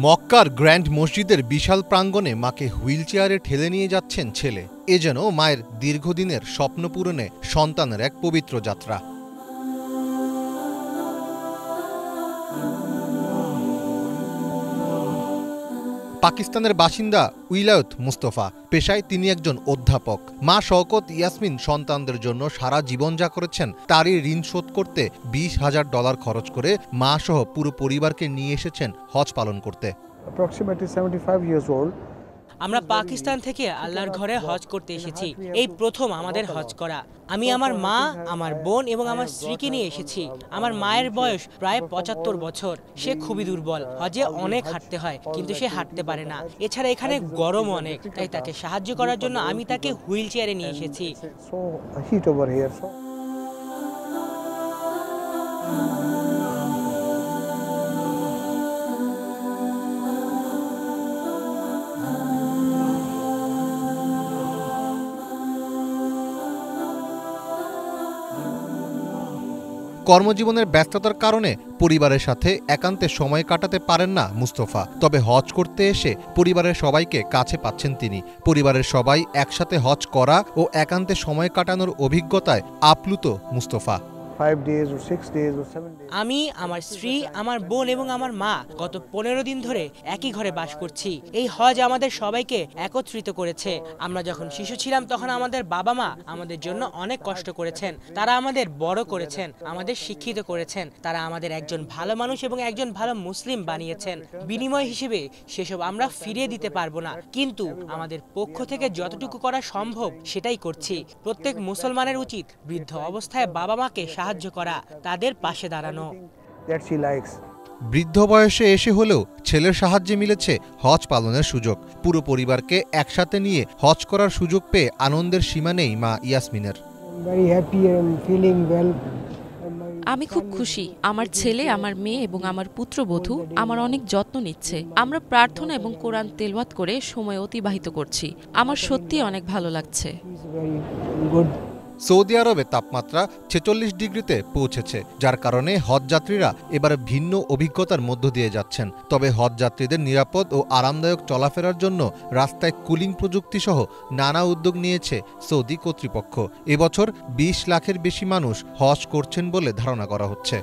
মক্কার গ্র্যান্ড মসজিদের বিশাল প্রাঙ্গণে মাকে হুইলচেয়ারে ঠেলে নিয়ে যাচ্ছেন ছেলে। এ যেন মায়ের দীর্ঘদিনের স্বপ্ন পূরণে সন্তানের এক পবিত্র যাত্রা। পাকিস্তানের বাসিন্দা উইলায়ত মুস্তফা, পেশায় তিনি একজন অধ্যাপক। মা শওকত ইয়াসমিন সন্তানদের জন্য সারা জীবন যা করেছেন তারই ঋণ শোধ করতে $20,000 খরচ করে মা সহ পুরো পরিবারকে নিয়ে এসেছেন হজ পালন করতে। আমরা পাকিস্তান থেকে আল্লাহর ঘরে হজ করতে এসেছি। এই প্রথম আমাদের হজ করা। আমি আমার মা, আমার বোন এবং আমার স্ত্রীকে নিয়ে এসেছি। আমার মায়ের বয়স প্রায় 75 বছর। সে খুবই দুর্বল, হজে অনেক হাঁটতে হয়, কিন্তু সে হাঁটতে পারে না। এছাড়া এখানে গরম অনেক, তাই তাকে সাহায্য করার জন্য আমি তাকে হুইল চেয়ারে নিয়ে এসেছি। কর্মজীবনের ব্যস্ততার কারণে পরিবারের সাথে একান্তে সময় কাটাতে পারেন না মুস্তফা। তবে হজ করতে এসে পরিবারের সবাইকে কাছে পাচ্ছেন তিনি। পরিবারের সবাই একসাথে হজ করা ও একান্তে সময় কাটানোর অভিজ্ঞতায় আপ্লুত মুস্তফা। আমি, আমার স্ত্রী, আমার বোন এবং আমার মা গত 15 দিন ধরে একই ঘরে বাস করছি। এই হজ আমাদের সবাইকে একত্রিত করেছে। আমরা যখন শিশু ছিলাম তখন আমাদের বাবা মা আমাদের জন্য অনেক কষ্ট করেছেন। তারা আমাদের বড় করেছেন, আমাদের শিক্ষিত করেছেন। তারা আমাদের একজন ভালো মানুষ এবং একজন ভালো মুসলিম বানিয়েছেন। বিনিময় হিসেবে সেসব আমরা ফিরিয়ে দিতে পারবো না, কিন্তু আমাদের পক্ষ থেকে যতটুকু করা সম্ভব সেটাই করছি। প্রত্যেক মুসলমানের উচিত বৃদ্ধ অবস্থায় বাবা মাকে সাহায্য করা, তাদের পাশে দাঁড়ানো। বৃদ্ধ বয়সে এসে হলেও ছেলের সাহায্যে মিলেছে হজ পালনের সুযোগ। পুরো পরিবারকে একসাথে নিয়ে হজ করার সুযোগ পেয়ে আনন্দের সীমা নেই মা ইয়াসমিনের। আমি খুব খুশি। আমার ছেলে, আমার মেয়ে এবং আমার পুত্রবধূ আমার অনেক যত্ন নিচ্ছে। আমরা প্রার্থনা এবং কোরআন তেলাওয়াত করে সময় অতিবাহিত করছি। আমার সত্যি অনেক ভালো লাগছে। সৌদি আরবে তাপমাত্রা 46 ডিগ্রিতে পৌঁছেছে, যার কারণে হজযাত্রীরা এবার ভিন্ন অভিজ্ঞতার মধ্য দিয়ে যাচ্ছেন। তবে হজযাত্রীদের নিরাপদ ও আরামদায়ক চলাফেরার জন্য রাস্তায় কুলিং প্রযুক্তি সহ নানা উদ্যোগ নিয়েছে সৌদি কর্তৃপক্ষ। এবছর 20 লাখের বেশি মানুষ হজ করছেন বলে ধারণা করা হচ্ছে।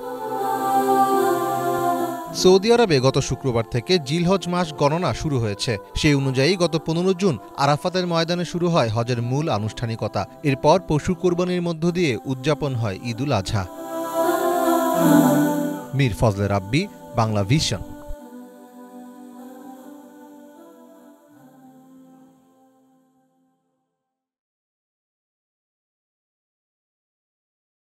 সৌদি আরবে গত শুক্রবার থেকে জিলহজ মাস গণনা শুরু হয়েছে। সেই অনুযায়ী গত 15 জুন আরাফাতের ময়দানে শুরু হয় হজের মূল আনুষ্ঠানিকতা। এরপর পশু কোরবানির মধ্য দিয়ে উদযাপন হয় ঈদুল আজহা। মীর ফজলে রাব্বি, বাংলা ভিশন।